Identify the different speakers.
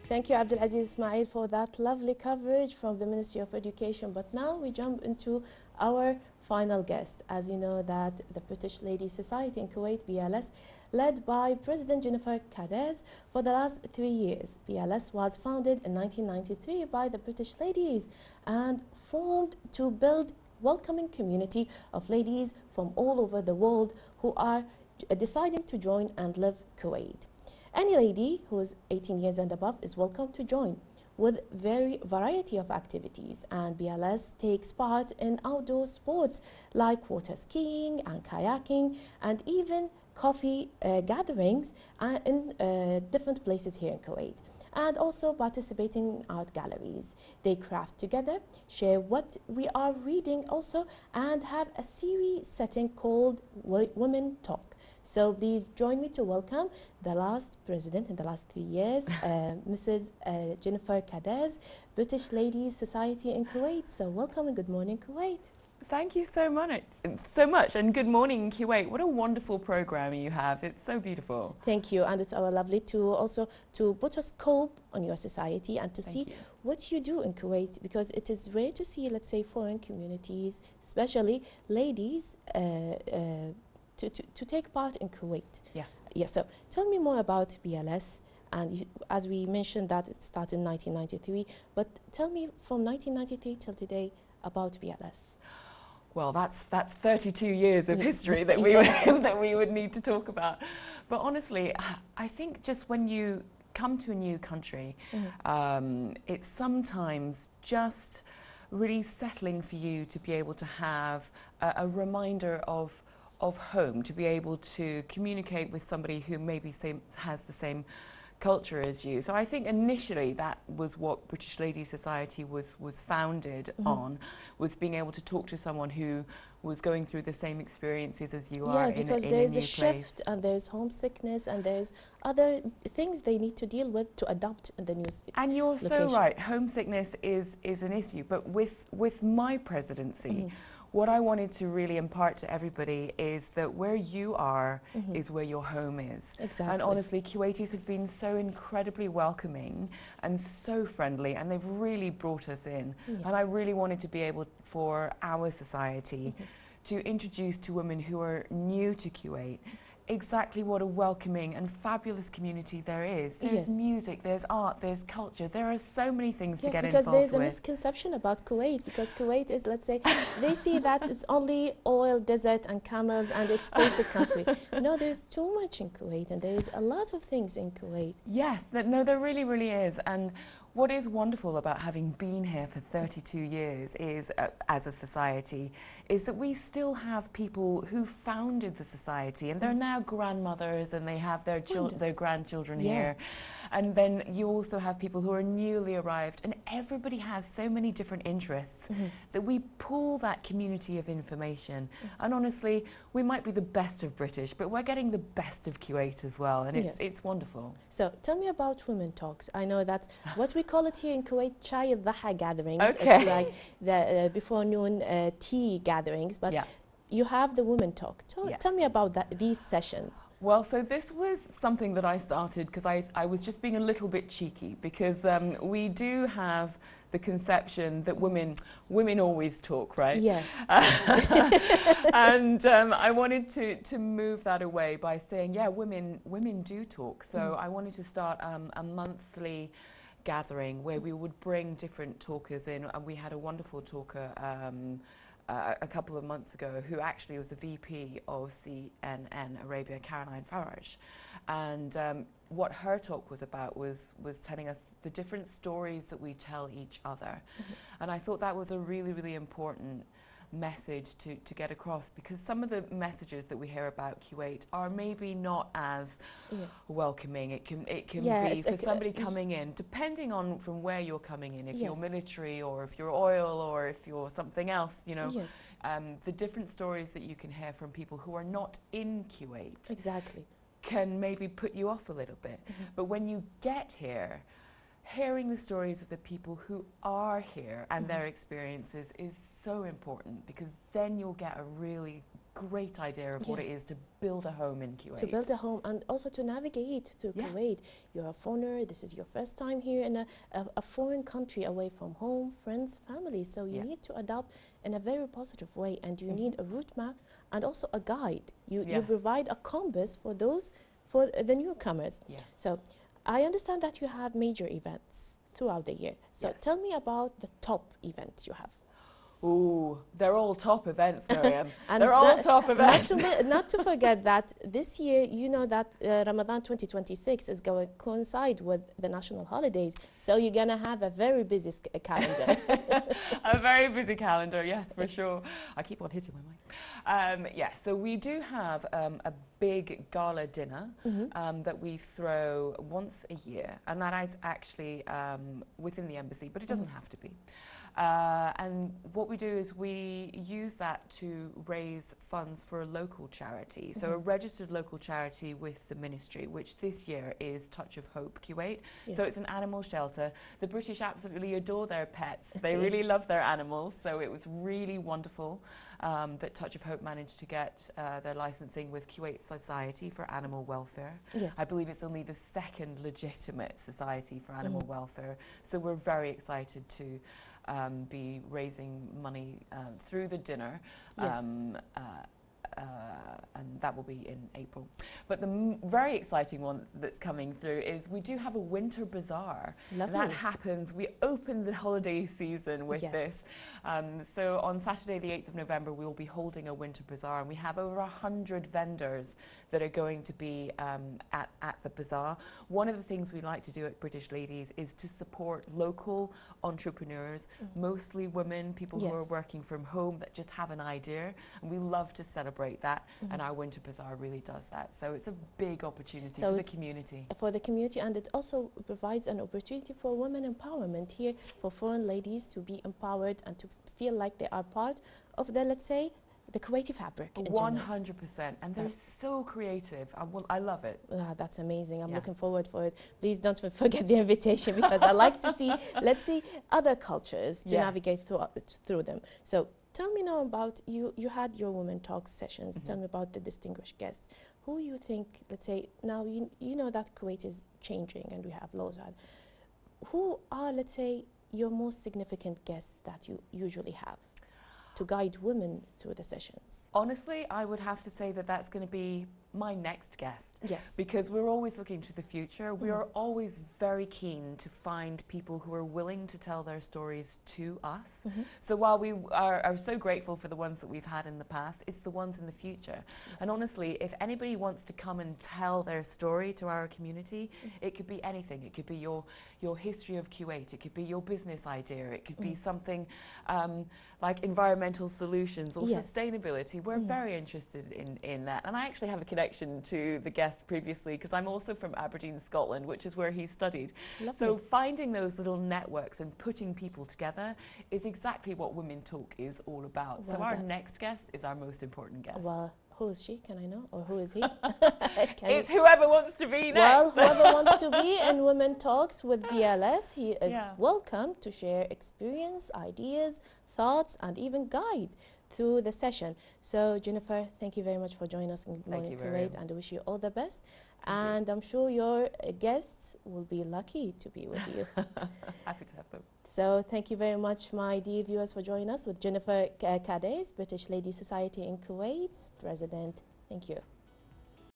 Speaker 1: Thank you, Abdulaziz Ismail, for that lovely coverage from the Ministry of Education. But now we jump into our final guest. As you know, that the British Ladies Society in Kuwait, BLS, led by President G.M.K, for the last 3 years. BLS was founded in 1993 by the British ladies and formed to build welcoming community of ladies from all over the world who are deciding to join and live Kuwait. Any lady who is 18 years and above is welcome to join with variety of activities, and BLS takes part in outdoor sports like water skiing and kayaking, and even coffee gatherings in different places here in Kuwait, and also participating in art galleries. They craft together, share what we are reading also, and have a series setting called Women Talk. So please join me to welcome the last president in the last 3 years, Mrs. G.M.K, British Ladies Society in Kuwait. So welcome and good morning, Kuwait.
Speaker 2: Thank you so much, and good morning, Kuwait. What a wonderful program you have. It's so beautiful.
Speaker 1: Thank you, and it's our lovely to also to put a scope on your society and to see what you do in Kuwait, because it is rare to see, let's say, foreign communities, especially ladies, to take part in Kuwait. Yeah. So tell me more about BLS. And as we mentioned that it started in 1993, but tell me from 1993 till today about BLS.
Speaker 2: Well, that's 32 years of history that we that we would need to talk about. But honestly, I think just when you come to a new country, it's sometimes just really settling for you to be able to have a reminder of home, to be able to communicate with somebody who maybe has the same culture as you. So I think initially that was what British Ladies Society was founded on, was being able to talk to someone who was going through the same experiences as you are in a new place. Yeah, because
Speaker 1: there's a shift and there's homesickness and there's other things they need to deal with to adapt in the new
Speaker 2: And you're so right, homesickness is an issue, but with my presidency, what I wanted to really impart to everybody is that where you are is where your home is.
Speaker 1: Exactly.
Speaker 2: And honestly, Kuwaitis have been so incredibly welcoming and so friendly, and they've really brought us in. And I really wanted to be able, for our society, to introduce to women who are new to Kuwait exactly what a welcoming and fabulous community there is. There's music, there's art, there's culture. There are so many things to get involved with.
Speaker 1: Because there's a misconception about Kuwait, because Kuwait is, let's say, they see that it's only oil, desert and camels and it's basic country. No, there's too much in Kuwait and there's a lot of things in Kuwait.
Speaker 2: Yes, no, there really, really is. And what is wonderful about having been here for 32 years is, as a society, is that we still have people who founded the society, and they're now grandmothers and they have their grandchildren here. And then you also have people who are newly arrived, and everybody has so many different interests that we pool that community of information. And honestly, we might be the best of British, but we're getting the best of Kuwait as well, and it's wonderful.
Speaker 1: So tell me about Women Talks. I know that's what we call it here in Kuwait, Chai al-Dhaha gatherings.
Speaker 2: Okay.
Speaker 1: It's like the before noon tea gatherings, but you have the Women Talk. Tell me about these sessions.
Speaker 2: Well, so this was something that I started because I was just being a little bit cheeky, because we do have the conception that women always talk, right?
Speaker 1: Yeah.
Speaker 2: And I wanted to move that away by saying, yeah, women do talk. So I wanted to start a monthly gathering where we would bring different talkers in, and we had a wonderful talker a couple of months ago who actually was the VP of CNN Arabia, Caroline Farage, and what her talk was about was telling us the different stories that we tell each other. And I thought that was a really, really important message to get across, because some of the messages that we hear about Kuwait are maybe not as welcoming. It can be for somebody coming in, depending on from where you're coming in, if you're military or if you're oil or if you're something else, you know, the different stories that you can hear from people who are not in Kuwait can maybe put you off a little bit. But when you get here, hearing the stories of the people who are here and their experiences is so important, because then you'll get a really great idea of what it is to build a home in Kuwait.
Speaker 1: To build a home and also to navigate through Kuwait. You're a foreigner, this is your first time here in a foreign country, away from home, friends, family. So you need to adapt in a very positive way, and you need a route map and also a guide. You provide a compass for the newcomers. So I understand that you have major events throughout the year. So tell me about the top events you have.
Speaker 2: Ooh, they're all top events, Miriam. They're all top events.
Speaker 1: Not to forget that this year, you know that Ramadan 2026 is going to coincide with the national holidays. So you're going to have a very busy calendar.
Speaker 2: A very busy calendar, yes, for sure. I keep on hitting my mic. So we do have a big gala dinner that we throw once a year. And that is actually within the embassy, but it doesn't have to be. And what we do is we use that to raise funds for a local charity, so a registered local charity with the ministry, which this year is Touch of Hope Kuwait. So it's an animal shelter. The British absolutely adore their pets. They really love their animals, so it was really wonderful that Touch of Hope managed to get their licensing with Kuwait Society for Animal Welfare. I believe it's only the second legitimate society for animal welfare, so we're very excited to be raising money through the dinner, and that will be in April. But the very exciting one that's coming through is we do have a winter bazaar. That happens, we open the holiday season with this. So on Saturday the 8th of November we will be holding a winter bazaar, and we have over 100 vendors that are going to be at the bazaar. One of the things we like to do at British Ladies is to support local entrepreneurs, mostly women, people who are working from home that just have an idea, and we love to celebrate that, and our winter bazaar really does that. So it's a big opportunity for the community. For the community, and it also provides an opportunity for women empowerment here, for foreign ladies to be empowered and to feel like they are part of the, let's say, the Kuwaiti fabric. 100%, and they're so creative. I love it.
Speaker 1: That's amazing. I'm looking forward for it. Please don't forget the invitation, because I like to see, let's see, other cultures to navigate through them. So tell me now about you had your Women Talk sessions. Tell me about the distinguished guests. Who you think, let's say, now you know that Kuwait is changing and we have laws. Who are, let's say, your most significant guests that you usually have to guide women through the sessions? Honestly, I would have to say that that's going to be my next guest. Yes. Because we're always looking to the future. We are always very keen to find people who are willing to tell their stories to us. So while we are so grateful for the ones that we've had in the past, it's the ones in the future. And honestly, if anybody wants to come and tell their story to our community, it could be anything. It could be your history of Kuwait. It could be your business idea. It could be something like environmental solutions or sustainability. We're very interested in that. And I actually have a connection to the guest previously, because I'm also from Aberdeen, Scotland, which is where he studied. So finding those little networks and putting people together is exactly what Women Talk is all about. So our next guest is our most important guest. Well, who is she? Can I know? Or who is he? It's whoever wants to be next. Well, whoever wants to be in Women Talks with BLS, he is welcome to share experience, ideas, thoughts, and even guide through the session. So Jennifer, thank you very much for joining us in Good Morning Kuwait, and I wish you all the best. And I'm sure your guests will be lucky to be with you. Happy to have them. So thank you very much, my dear viewers, for joining us with Jennifer Cádiz, British Lady Society in Kuwait's president. Thank you.